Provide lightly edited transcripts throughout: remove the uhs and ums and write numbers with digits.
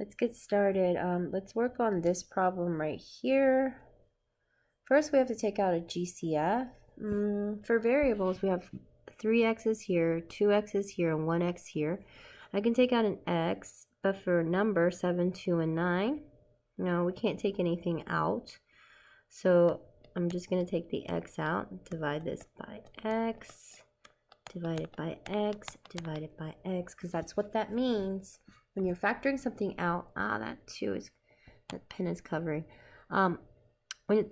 let's get started. Let's work on this problem right here. First, we have to take out a GCF. For variables, we have 3x's here, 2x's here, and 1x here. I can take out an x, but for number 7, 2, and 9, no, we can't take anything out. So I'm just going to take the x out, divide this by x, divide it by x, divide it by x, because that's what that means. When you're factoring something out, that pen is covering. When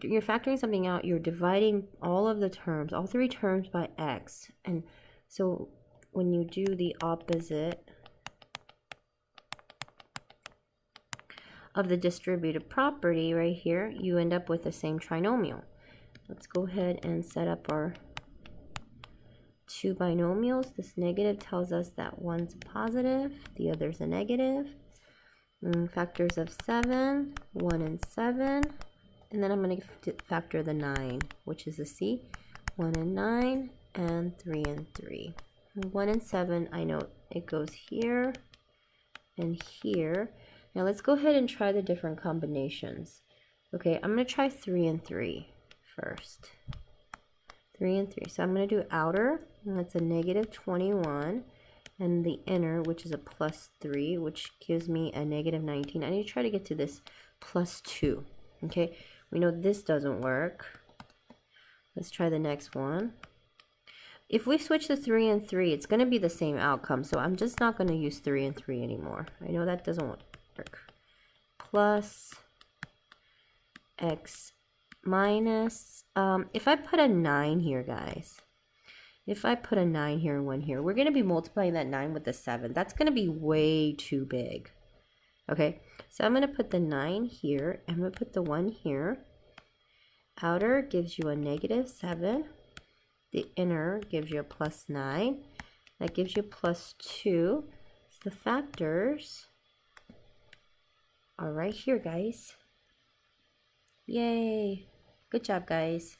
you're factoring something out, you're dividing all of the terms, all three terms by x. And so when you do the opposite of the distributive property right here, you end up with the same trinomial. Let's go ahead and set up our two binomials. This negative tells us that one's positive, the other's a negative. Factors of 7, 1 and 7. And then I'm going to factor the 9, which is a C. 1 and 9, and 3 and 3. 1 and 7, I know it goes here and here. Now let's go ahead and try the different combinations. Okay, I'm going to try 3 and 3 first. 3 and 3. So I'm going to do outer, and that's a negative 21. And the inner, which is a plus 3, which gives me a negative 19. I need to try to get to this plus 2. Okay, we know this doesn't work. Let's try the next one. If we switch to 3 and 3, it's going to be the same outcome. So I'm just not going to use 3 and 3 anymore. I know that doesn't work. Plus x minus. If I put a 9 here, guys. If I put a 9 here and 1 here, we're going to be multiplying that 9 with the 7. That's going to be way too big. Okay, so I'm going to put the 9 here. I'm going to put the 1 here. Outer gives you a negative 7. The inner gives you a plus 9. That gives you a plus 2. So the factors are right here, guys. Yay! Good job, guys.